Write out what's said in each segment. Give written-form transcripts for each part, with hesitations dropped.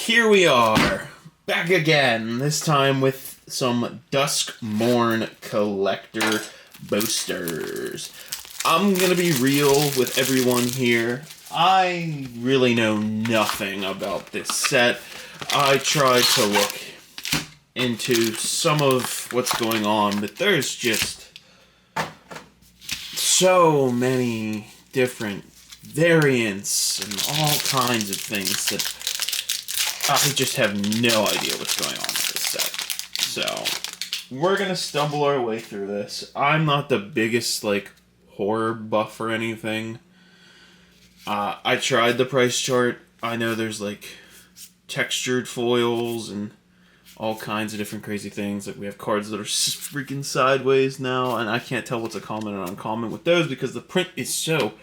here we are, back again, this time with some Duskmourn collector boosters. I'm gonna be real with everyone here. I really know nothing about this set. I tried to look into some of what's going on, but there's just so many different variants and all kinds of things that I just have no idea what's going on with this set. So, we're gonna stumble our way through this. I'm not the biggest, horror buff or anything. I tried the price chart. I know there's, textured foils and all kinds of different crazy things. We have cards that are freaking sideways now, and I can't tell what's a common and uncommon with those because the print is so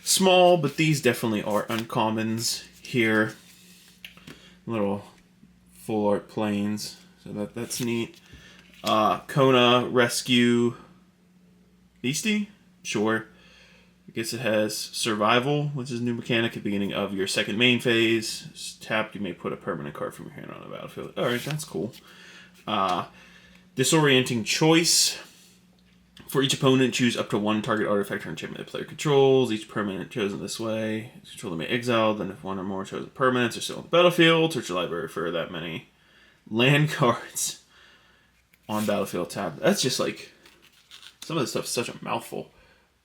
small, but these definitely are uncommons here. Little full art planes, so that's neat. Kona Rescue Beastie? Sure. I guess it has Survival, which is a new mechanic at the beginning of your second main phase. Tapped, you may put a permanent card from your hand on the battlefield. Alright, that's cool. Disorienting Choice. For each opponent, choose up to one target artifact or enchantment the player controls. Each permanent chosen this way is controller may exile. Then if one or more chosen permanents are still on the battlefield, search your library for that many land cards on battlefield tab. That's just some of this stuff is such a mouthful.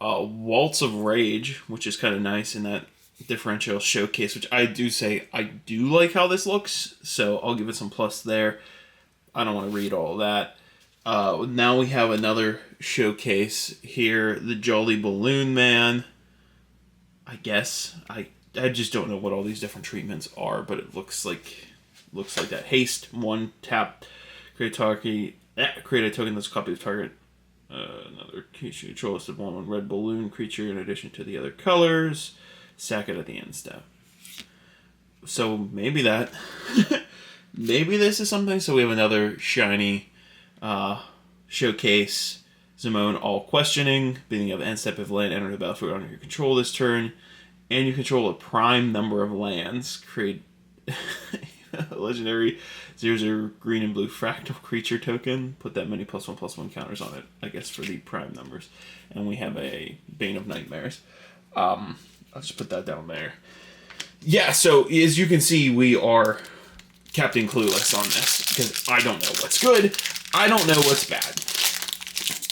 Waltz of Rage, which is kind of nice in that differential showcase, which I do say I do like how this looks, so I'll give it some plus there. I don't want to read all of that. Now we have another showcase here, the Jolly Balloon Man. I guess I just don't know what all these different treatments are, but it looks like that. Haste, 1 tap, create a token that's a copy of target. Another creature you control is the one red balloon creature in addition to the other colors. Sack it at the end step. So maybe that. Maybe this is something. So we have another shiny showcase. Zimone, all questioning. Beginning of end step of land, enter the battlefield under your control this turn. And you control a prime number of lands. Create a legendary 0/0 green and blue fractal creature token. Put that many +1/+1 counters on it, I guess, for the prime numbers. And we have a Bane of Nightmares. I'll just put that down there. Yeah, so as you can see, we are Captain Clueless on this, because I don't know what's good, I don't know what's bad.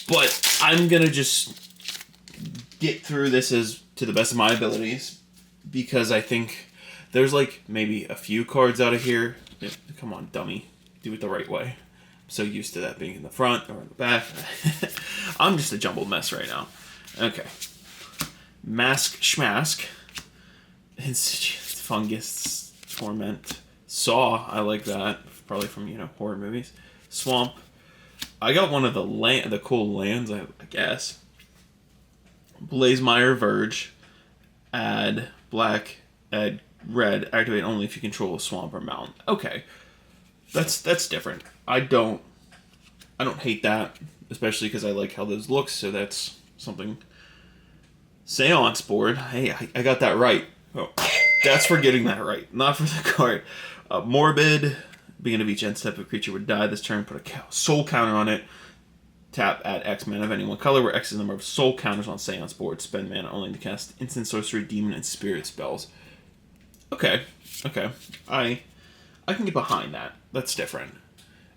But I'm going to just get through this as to the best of my abilities, because I think there's maybe a few cards out of here. Yeah, come on, dummy. Do it the right way. I'm so used to that being in the front or in the back. I'm just a jumbled mess right now. Okay. Mask Schmask. It's Fungus Torment. Saw, I like that. Probably from, horror movies. Swamp. I got one of the cool lands, I guess. Blazemire Verge. Add black, add red. Activate only if you control a swamp or mountain. Okay. That's different. I don't hate that, especially because I like how those look, so that's something. Seance Board. Hey, I got that right. Oh, that's for getting that right, not for the card. Morbid. Beginning of each end step, a creature would die this turn. Put a soul counter on it. Tap, add X mana of any one color, where X is the number of soul counters on Seance Board. Spend mana only to cast instant, sorcery, demon, and spirit spells. Okay. I can get behind that. That's different.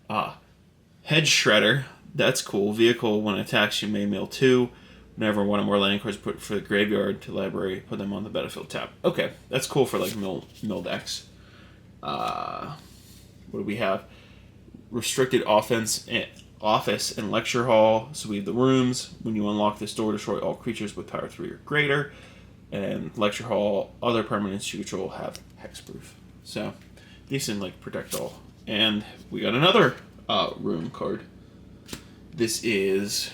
Head Shredder. That's cool. Vehicle, when it attacks, you may mill 2. Whenever one or more land cards put for the graveyard to library, put them on the battlefield tab. Okay, that's cool for mill decks. What do we have? Restricted office and lecture hall. So we have the rooms. When you unlock this door, destroy all creatures with power 3 or greater. And lecture hall, other permanents you control have hexproof. So decent protect all. And we got another room card. This is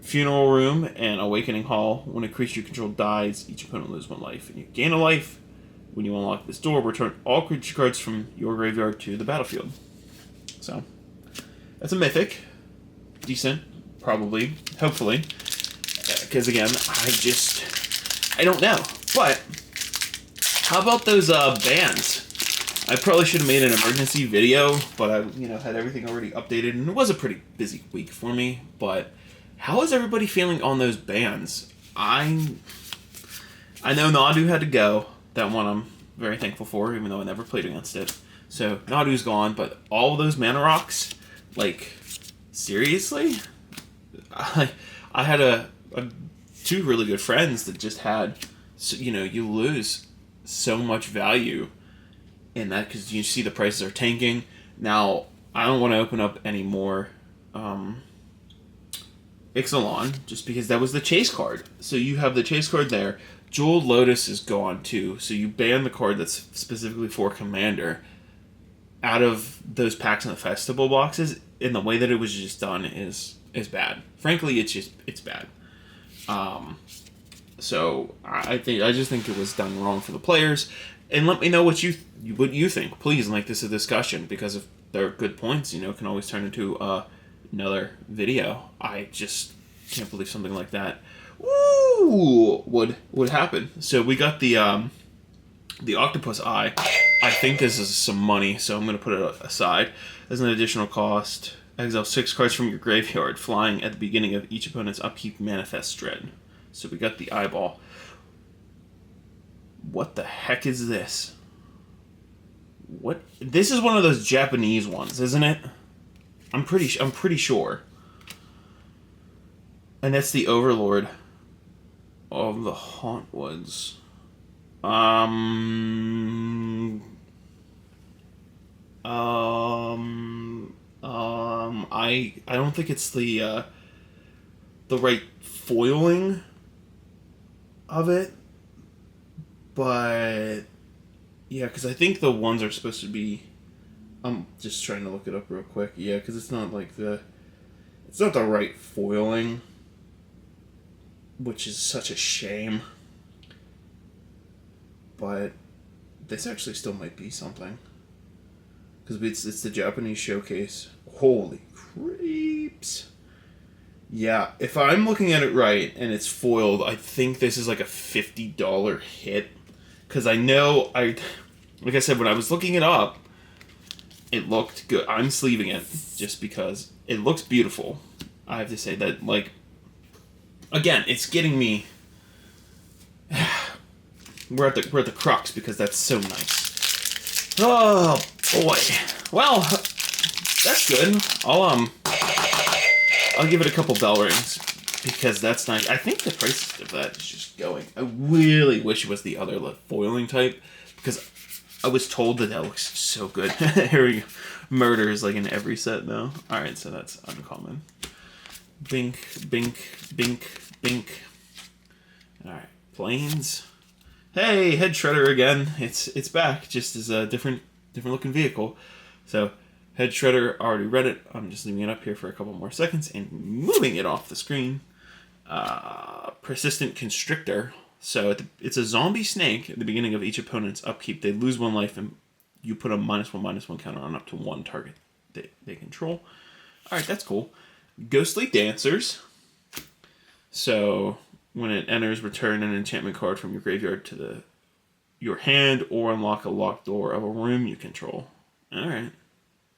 Funeral Room and Awakening Hall. When a creature you control dies, each opponent loses 1 life, and you gain a life. When you unlock this door, return all creature cards from your graveyard to the battlefield. So, that's a mythic. Decent, probably, hopefully. Because again, I don't know. But, how about those bands? I probably should have made an emergency video, but I, had everything already updated, and it was a pretty busy week for me. But how is everybody feeling on those bans? I know Nadu had to go. That one I'm very thankful for, even though I never played against it. So Nadu's gone, but all of those mana rocks, like, seriously? I had two really good friends that just had, you lose so much value in that because you see the prices are tanking. Now, I don't want to open up any more Ixalan just because that was the chase card. So you have the chase card there. Jeweled Lotus is gone too, so you ban the card that's specifically for Commander out of those packs in the festival boxes, and the way that it was just done is bad. Frankly, it's bad. So I just think it was done wrong for the players. And let me know what you think. Please make this a discussion, because if there are good points, it can always turn into another video. I just can't believe something like that would happen. So we got the Octopus Eye. I think this is some money, so I'm going to put it aside. As an additional cost, exile 6 cards from your graveyard, flying at the beginning of each opponent's upkeep, Manifest Dread. So we got the eyeball. What the heck is this? What? This is one of those Japanese ones, isn't it? I'm pretty sure. And that's the Overlord of the Hauntwoods. I don't think it's the right foiling of it, but yeah, because I think the ones are supposed to be. I'm just trying to look it up real quick. Yeah, because it's not the right foiling, which is such a shame. But this actually still might be something, because it's the Japanese showcase. Holy creeps! Yeah, if I'm looking at it right and it's foiled, I think this is like a $50 hit. Because I know, like I said, when I was looking it up, it looked good. I'm sleeving it just because it looks beautiful. I have to say that, like, again, it's getting me. We're at the crux because that's so nice. Oh boy. Well, that's good. I'll give it a couple bell rings because that's nice. I think the price of that is just going. I really wish it was the other foiling type, because I was told that looks so good. Here we go. Murder is like in every set now. All right, so that's uncommon. Bink, bink, bink, bink. All right, planes. Hey, Head Shredder again. It's back, just as a different looking vehicle. So, Head Shredder, already read it. I'm just leaving it up here for a couple more seconds and moving it off the screen. Persistent Constrictor. So it's a zombie snake. At the beginning of each opponent's upkeep, they lose 1 life, and you put a -1/-1 counter on up to 1 target they control. All right, that's cool. Ghostly Dancers. So when it enters, return an enchantment card from your graveyard to your hand, or unlock a locked door of a room you control. All right.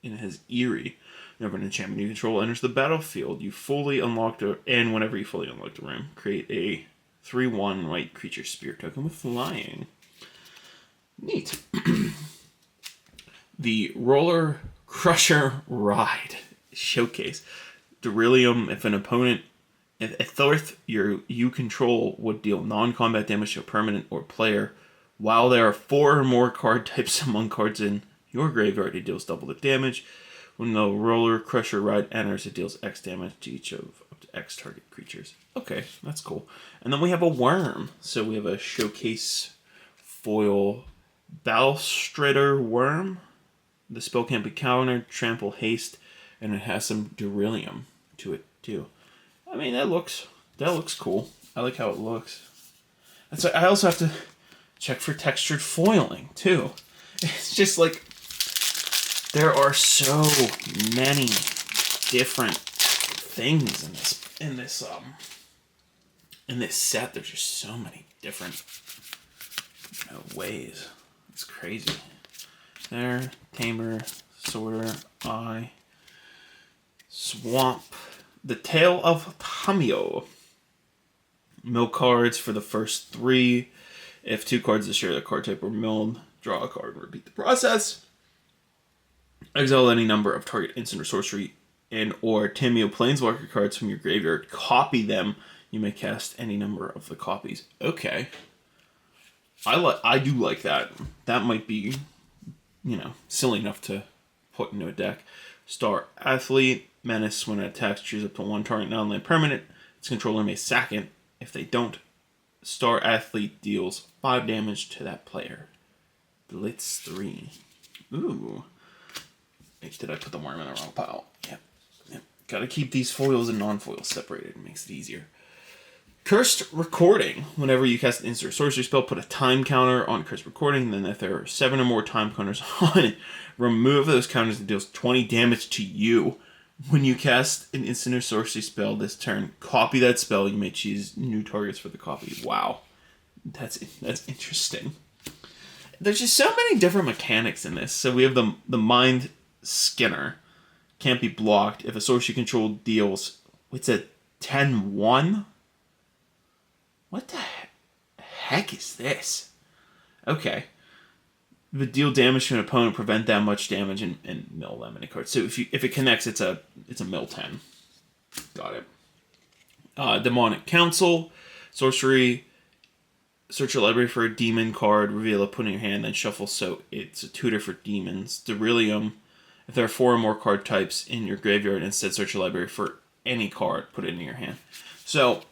And it has Eerie. Whenever an enchantment you control enters the battlefield, you fully unlocked and whenever you fully unlock the room, create a 3/1 white creature spirit token with flying. Neat. The Roller Crusher Ride Showcase. Beryllium, if an opponent, if a Thorth you control would deal non-combat damage to a permanent or player, while there are 4 or more card types among cards in your graveyard, it deals double the damage. When the Roller Crusher Ride enters, it deals X damage to each of up to X target creatures. Okay, that's cool. And then we have a worm. So we have a showcase foil Balstrader Worm. The spell can't be countered, trample, haste, and it has some Beryllium to it too. I mean, that looks cool. I like how it looks. And so I also have to check for textured foiling too. It's just like there are so many different things in this set. There's just so many different ways. It's crazy. There. Tamer, Sorter, Eye, Swamp. The Tale of Tamio. Mill cards for the first 3. If 2 cards that share the card type were milled, draw a card and repeat the process. Exile any number of target instant or sorcery and or Tamio Planeswalker cards from your graveyard. Copy them. You may cast any number of the copies. Okay. I do like that. That might be, silly enough to put into a deck. Star Athlete. Menace. When it attacks, choose up to 1 target non-land permanent. Its controller may sack it. If they don't, Star Athlete deals 5 damage to that player. Blitz 3. Ooh. Did I put the worm in the wrong pile? Yep. Gotta keep these foils and non-foils separated. It makes it easier. Cursed Recording. Whenever you cast an instant or sorcery spell, put a time counter on Cursed Recording. Then if there are 7 or more time counters on it, remove those counters and deals 20 damage to you. When you cast an instant or sorcery spell this turn, copy that spell. You may choose new targets for the copy. Wow. That's interesting. There's just so many different mechanics in this. So we have the Mind Skinner. Can't be blocked. If a sorcery control deals... It's a 10-1? What the heck is this? Okay. But deal damage to an opponent, prevent that much damage, and mill that many cards. So if it connects, it's a mill 10. Got it. Demonic Council. Sorcery. Search your library for a demon card, reveal it, put it in your hand, then shuffle. So it's a tutor for demons. Delirium. If there are 4 or more card types in your graveyard, instead search your library for any card, put it in your hand. So,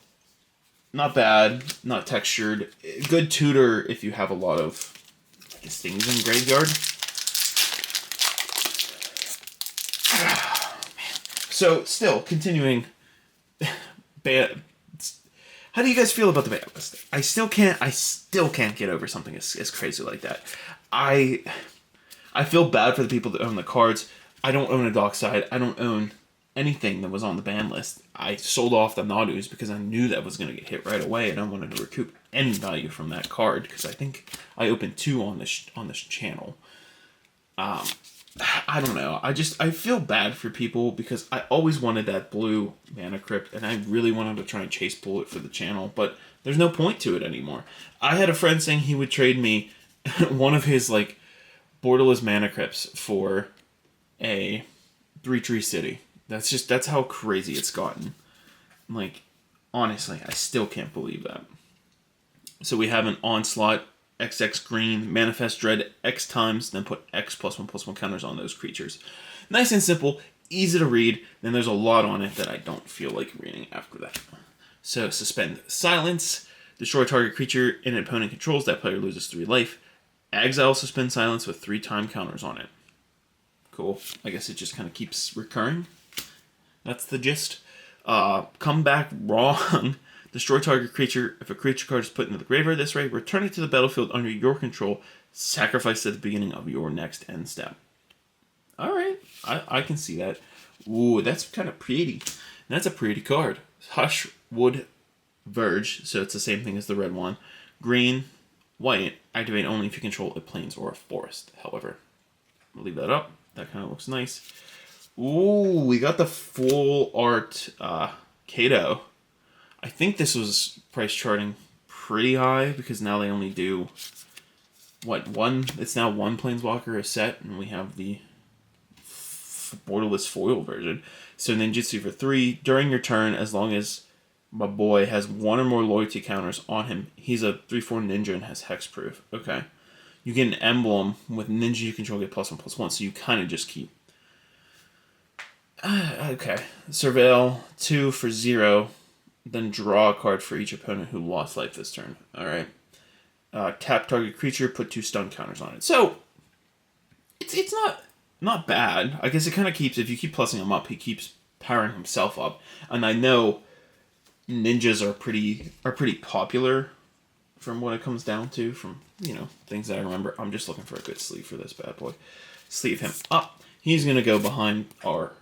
not bad, not textured. Good tutor if you have a lot of, I guess, things in graveyard. So, still, continuing. Bad. How do you guys feel about the ban list? I still can't get over something as crazy like that. I feel bad for the people that own the cards. I don't own a Dockside. I don't own anything that was on the ban list. I sold off the Nadus because I knew that was going to get hit right away, and I wanted to recoup any value from that card because I think I opened 2 on this channel. I don't know. I feel bad for people because I always wanted that blue Mana Crypt, and I really wanted to try and chase pull it for the channel, but there's no point to it anymore. I had a friend saying he would trade me one of his borderless Mana Crypts for a 3-tree city. That's how crazy it's gotten. Honestly, I still can't believe that. So we have an Onslaught, XX green, Manifest Dread X times, then put X +1/+1 counters on those creatures. Nice and simple, easy to read, then there's a lot on it that I don't feel like reading after that. So Suspend Silence, destroy target creature an opponent controls, that player loses 3 life. Exile Suspend Silence with 3 time counters on it. Cool. I guess it just kind of keeps recurring. That's the gist. Come Back Wrong. Destroy target creature. If a creature card is put into the graveyard this way, return it to the battlefield under your control. Sacrifice at the beginning of your next end step. Alright. I can see that. Ooh, that's kind of pretty. That's a pretty card. Hushwood Verge. So it's the same thing as the red one. Green, white. Activate only if you control a plains or a forest. However, I'll leave that up. That kind of looks nice. Ooh, we got the full art Kato. I think this was price charting pretty high because now they only do it's now 1 Planeswalker a set, and we have the borderless foil version. So ninjutsu for 3 during your turn, as long as my boy has 1 or more loyalty counters on him. He's a 3/4 ninja and has hexproof. Okay. You get an emblem with ninja you control, get +1/+1, so you kind of just keep. Okay. Surveil 2 for 0, then draw a card for each opponent who lost life this turn. Alright. Tap target creature, put 2 stun counters on it. So, it's not bad. I guess it kind of keeps, if you keep plussing him up, he keeps powering himself up. And I know ninjas are pretty popular from what it comes down to, from, things that I remember. I'm just looking for a good sleeve for this bad boy. Sleeve him up. He's going to go behind our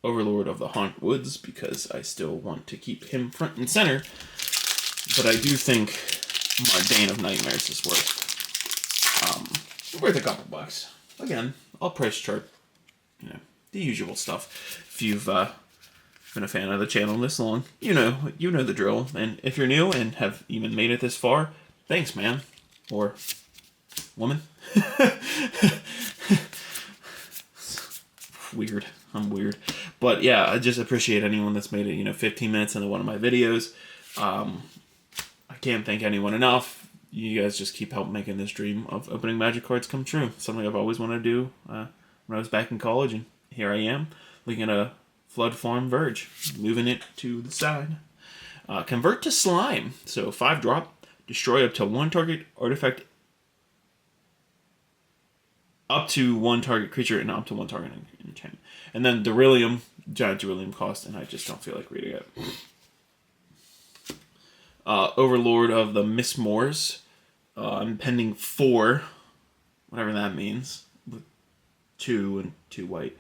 Overlord of the Haunt Woods because I still want to keep him front and center. But I do think my Bane of Nightmares is worth a couple bucks. again, I'll price chart, you know, the usual stuff. If you've been a fan of the channel this long, you know the drill. And if you're new and have even made it this far, thanks, man. Or woman. Weird. I'm weird. But yeah, I just appreciate anyone that's made it, 15 minutes into one of my videos. I can't thank anyone enough. You guys just keep helping making this dream of opening magic cards come true. Something I've always wanted to do when I was back in college, and here I am, looking at a Flood Farm Verge, moving it to the side. Convert to Slime. So 5-drop, destroy up to one target artifact, up to one target creature, and up to one target enchantment. And then Durillium, giant Durillium cost, and I just don't feel like reading it. Overlord of the Mistmoors. I'm pending 4, whatever that means, with 2 and 2 white.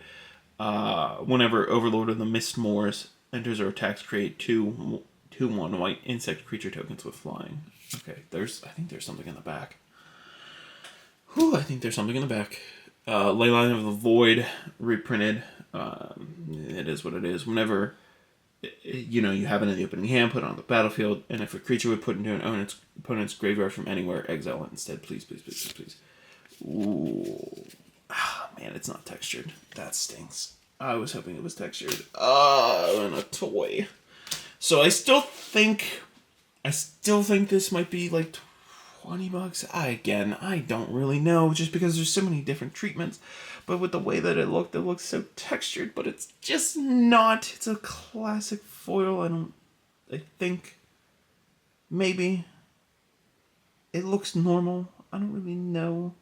Whenever Overlord of the Mistmoors enters or attacks, create 2/1 white insect creature tokens with flying. Okay, I think there's something in the back. I think there's something in the back. Leyline of the Void, reprinted. It is what it is. Whenever you have it in the opening hand, put it on the battlefield, and if a creature would put into an opponent's graveyard from anywhere, exile it instead. Please, please, please, please, please. Ooh. Man, it's not textured. That stinks. I was hoping it was textured. And a toy. So I still think this might be like $20. I don't really know, just because there's so many different treatments. But with the way that it looks so textured, but it's just not. It's a classic foil. I think maybe it looks normal. I don't really know.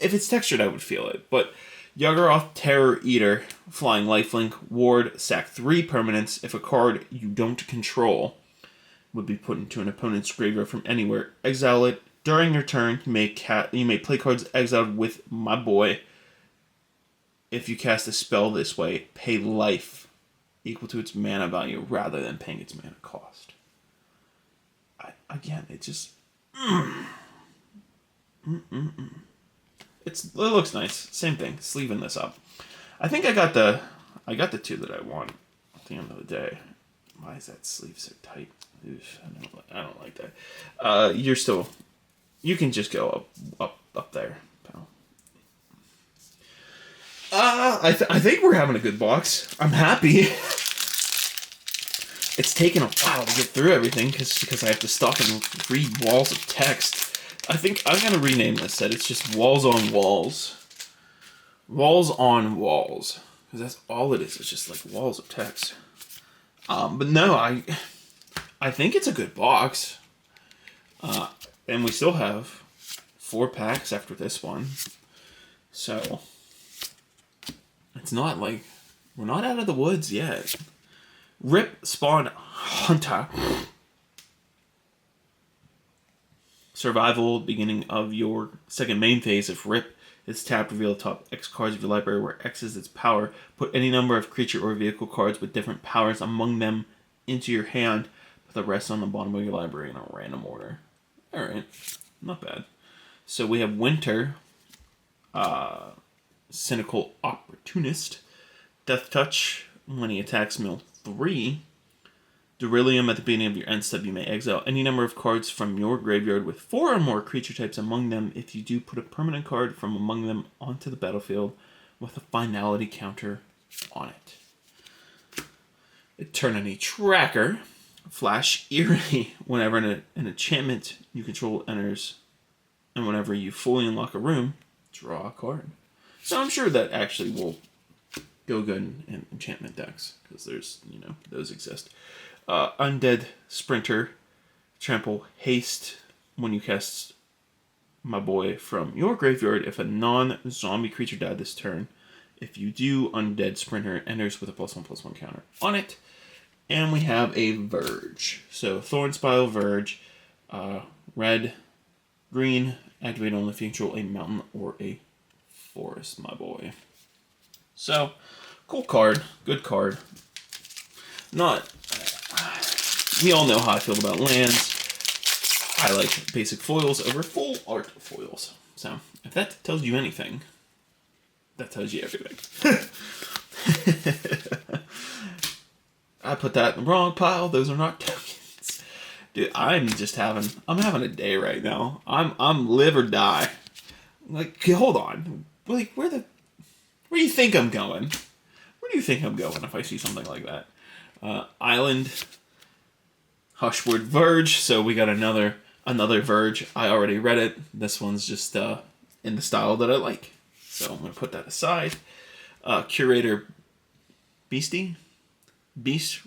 If it's textured, I would feel it. But Yagharoth Terror Eater, flying lifelink, ward, sack 3 permanents. If a card you don't control would be put into an opponent's graveyard from anywhere, exile it. During your turn, you may play cards exiled with my boy. If you cast a spell this way, pay life equal to its mana value rather than paying its mana cost. It just... It looks nice. Same thing. Sleeving this up. I think I got the 2 that I want at the end of the day. Why is that sleeve so tight? Oof, I don't like that. You can just go up there, pal. I think we're having a good box. I'm happy. It's taken a while to get through everything because I have to stop and read walls of text. I think I'm going to rename this set. It's just Walls on Walls. Walls on Walls. Because that's all it is. It's just like walls of text. But no, I think it's a good box. And we still have 4 packs after this one. So, it's not like, we're not out of the woods yet. Rip Spawn Hunter. Survival, beginning of your second main phase. If Rip is tapped, reveal the top X cards of your library, where X is its power. Put any number of creature or vehicle cards with different powers among them into your hand, with the rest on the bottom of your library in a random order. Alright, not bad. So we have Winter, Cynical Opportunist, Death Touch. When he attacks, mill 3. Durillium, at the beginning of your end step, you may exile any number of cards from your graveyard with 4 or more creature types among them. If you do, put a permanent card from among them onto the battlefield with a finality counter on it. Eternity Tracker, Flash Eerie. Whenever an enchantment you control enters, and whenever you fully unlock a room, draw a card. So I'm sure that actually will go good in enchantment decks, because there's, those exist. Undead Sprinter, Trample Haste. When you cast my boy from your graveyard, if a non-zombie creature died this turn, if you do, Undead Sprinter enters with a +1/+1 counter on it. And we have a Verge. So Thornspile Verge, red, green, activate only if you control a mountain or a forest, my boy. So, cool card, good card. We all know how I feel about lands. I like basic foils over full art foils. So, If that tells you anything, that tells you everything. I put that in the wrong pile. Those are not tokens. Dude, I'm having a day right now. I'm live or die. Like, hold on. Like, where do you think I'm going? Where do you think I'm going if I see something like that? Island, Hushward Verge. So we got another Verge. I already read it. This one's just in the style that I like. So I'm going to put that aside. Curator Beast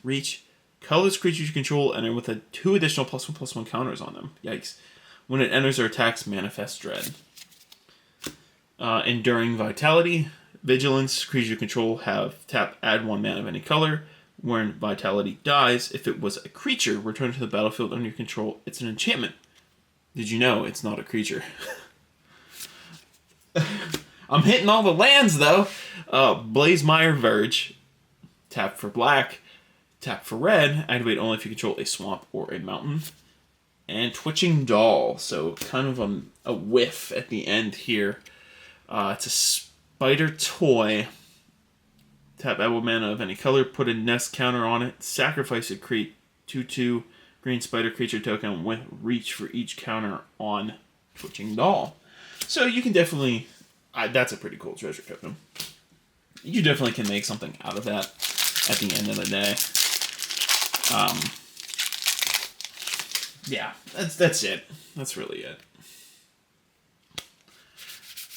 Reach. Colors creatures you control enter with 2 additional +1/+1 counters on them. Yikes. When it enters or attacks, manifest dread. Enduring Vitality. Vigilance. Creatures you control have tap, add 1 mana of any color. When Vitality dies, if it was a creature, return to the battlefield under your control. It's an enchantment. Did you know it's not a creature? I'm hitting all the lands, though. Blazemire Verge. Tap for black. Tap for red. Activate only if you control a swamp or a mountain. And Twitching Doll. So kind of a whiff at the end here. It's a spider toy. Tap add 1 mana of any color. Put a nest counter on it. Sacrifice it. Create 2/2 green spider creature token with reach for each counter on Twitching Doll. So you can definitely... that's a pretty cool treasure token. You definitely can make something out of that at the end of the day. Yeah, that's it. That's really it.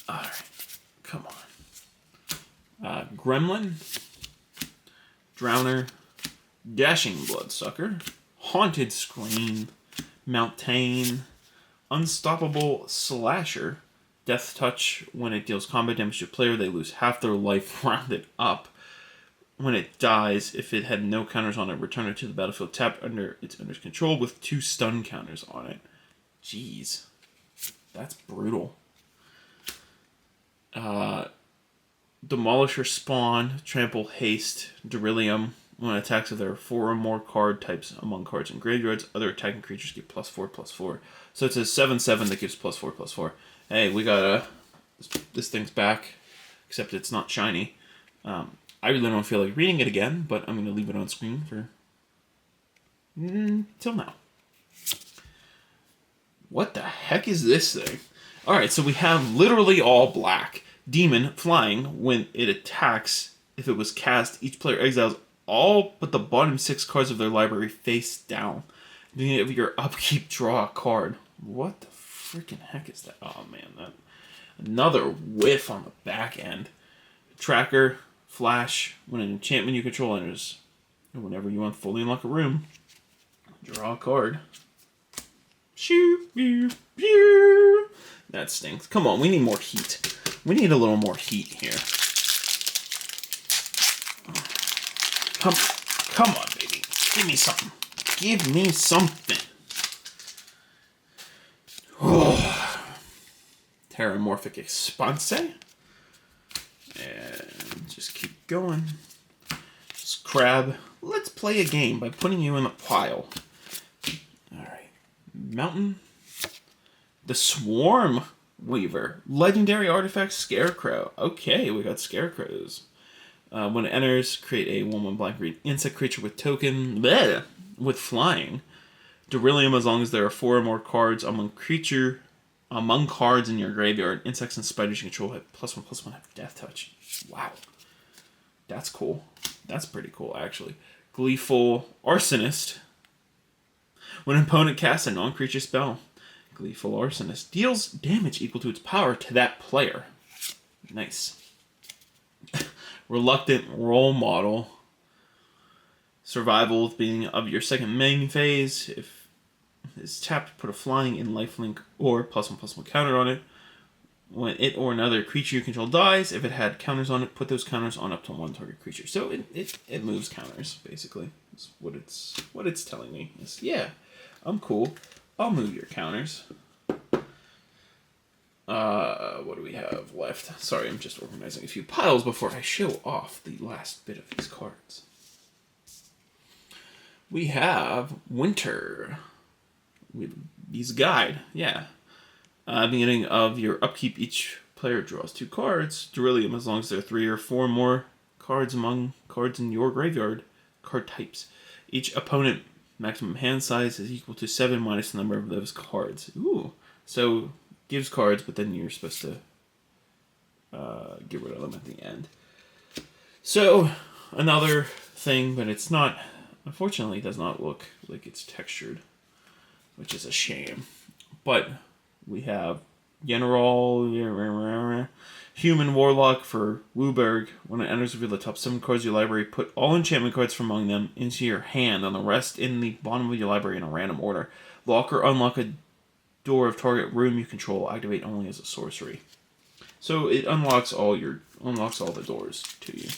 Alright, come on. Gremlin, Drowner, Dashing Bloodsucker, Haunted Scream, Mountain, Unstoppable Slasher, Death Touch. When it deals combat damage to a player, they lose half their life rounded up. When it dies, if it had no counters on it, return it to the battlefield tapped under its owner's control with 2 stun counters on it. Jeez. That's brutal. Demolisher Spawn, Trample Haste, Derilium. When it attacks, if there are 4 or more card types among cards in graveyards, other attacking creatures get +4/+4. So it's a 7/7 that gives +4/+4. Hey, we got this thing's back, except it's not shiny. I really don't feel like reading it again, but I'm going to leave it on screen for till now. What the heck is this thing? Alright, so we have literally all black. Demon, flying. When it attacks, if it was cast, each player exiles all but the bottom 6 cards of their library face down. At the end of your upkeep, draw a card. What the freaking heck is that? Oh man, another whiff on the back end. Tracker, Flash. When an enchantment you control enters, whenever you want to fully unlock a room, draw a card. Shoo, shoo, shoo. That stinks. Come on, we need more heat. We need a little more heat here. Come on, baby. Give me something. Give me something. Terramorphic Expanse. And just keep going. Just Crab. Let's play a game by putting you in the pile. Alright. Mountain. The Swarm Weaver. Legendary artifact Scarecrow. Okay, we got Scarecrows. When it enters, create a 1/1 black green insect creature with token. Bleh, with flying. Derilium, as long as there are 4 or more cards among cards in your graveyard. Insects and spiders you control have +1/+1 have death touch. Wow. That's cool. That's pretty cool, actually. Gleeful Arsonist. When an opponent casts a non-creature spell, Gleeful Arsonist deals damage equal to its power to that player. Nice. Reluctant Role Model. Survival being of your second main phase. If it's tapped, put a flying in lifelink or +1/+1 counter on it. When it or another creature you control dies, if it had counters on it, put those counters on up to 1 target creature. So it moves counters, basically. That's what it's telling me. It's, yeah, I'm cool. I'll move your counters. What do we have left? Sorry, I'm just organizing a few piles before I show off the last bit of these cards. We have Winter. He's a guide, yeah. Beginning of your upkeep, each player draws 2 cards. Beryllium, as long as there are 3 or 4 more cards among cards in your graveyard. Card types. Each opponent maximum hand size is equal to 7 minus the number of those cards. Ooh. So, gives cards, but then you're supposed to get rid of them at the end. So, another thing, but it's not, unfortunately, it does not look like it's textured, which is a shame. But we have General Human Warlock for Wooburg. When it enters, reveal the top 7 cards of your library. Put all enchantment cards from among them into your hand, and the rest in the bottom of your library in a random order. Lock or unlock a door of target room you control. Activate only as a sorcery. So it unlocks all the doors to you.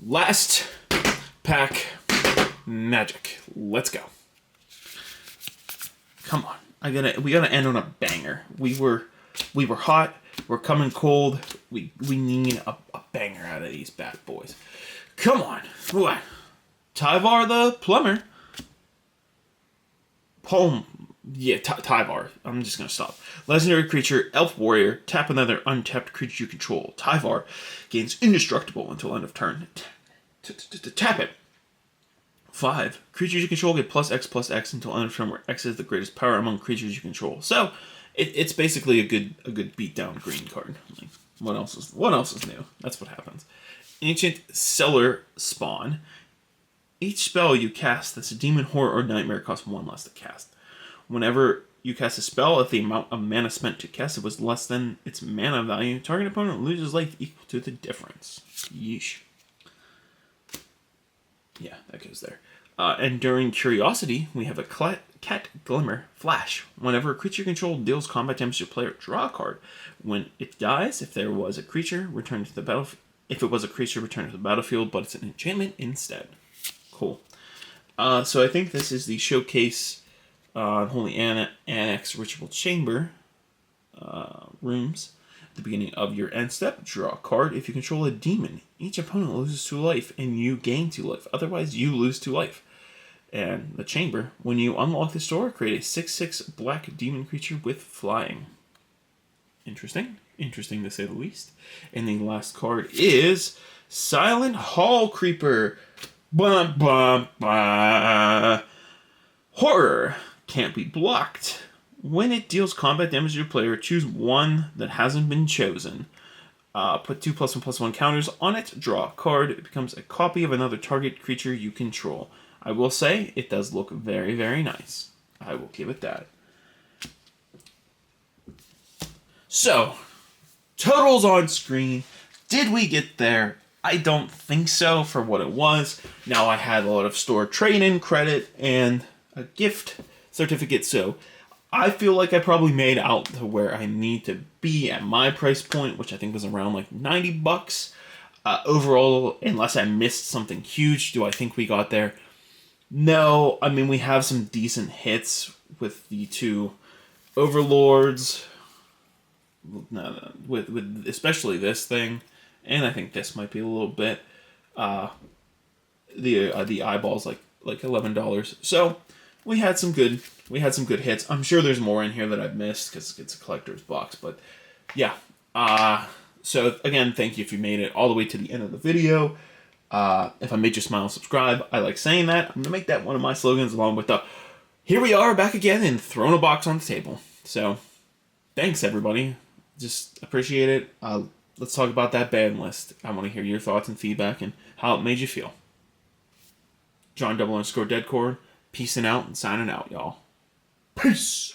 Last pack magic. Let's go. Come on. We gotta end on a banger. We were hot. We're coming cold. We need a banger out of these bad boys. Come on. What? Tyvar the Plumber. Yeah, Tyvar. I'm just gonna stop. Legendary creature, Elf Warrior. Tap another untapped creature you control. Tyvar gains indestructible until end of turn. Tap it. 5. Creatures you control get +X/+X until end of turn, where X is the greatest power among creatures you control. So it's basically a good beatdown green card. Like, what else is new? That's what happens. Ancient Cellar Spawn. Each spell you cast that's a demon, horror, or nightmare costs 1 less to cast. Whenever you cast a spell, if the amount of mana spent to cast it was less than its mana value, target opponent loses life equal to the difference. Yeesh. Yeah, that goes there. And during Curiosity, we have a Cat Glimmer Flash. Whenever a creature controlled deals combat damage to a player, draw a card. When it dies, if there was a creature, return to the battlefield. If it was a creature, return to the battlefield, but it's an enchantment instead. Cool. So I think this is the showcase Holy Annex Ritual Chamber rooms. At the beginning of your end step, draw a card. If you control a demon, each opponent loses 2 life, and you gain 2 life. Otherwise, you lose 2 life. And the chamber, when you unlock this door, create a 6/6 black demon creature with flying. Interesting. Interesting to say the least. And the last card is Silent Hall Creeper. Bah, bah, bah. Horror. Can't be blocked. When it deals combat damage to your player, choose one that hasn't been chosen. Put 2 +1/+1 counters on it. Draw a card. It becomes a copy of another target creature you control. I will say, it does look very, very nice. I will give it that. So, totals on screen. Did we get there? I don't think so for what it was. Now I had a lot of store trade-in credit and a gift certificate, so I feel like I probably made out to where I need to be at my price point, which I think was around like $90. Overall, unless I missed something huge, do I think we got there? No, I mean, we have some decent hits with the 2 Overlords, with especially this thing, and I think this might be a little bit. The eyeballs like $11. So we had some good hits. I'm sure there's more in here that I've missed because it's a collector's box, but yeah. So again, thank you if you made it all the way to the end of the video. If I made you smile, subscribe. I like saying that. I'm gonna make that one of my slogans, along with the "Here we are back again" and throwing a box on the table. So thanks everybody. Just appreciate it. Let's talk about that ban list. I want to hear your thoughts and feedback and how it made you feel. John _Deadcore, peacing out and signing out, y'all. Peace!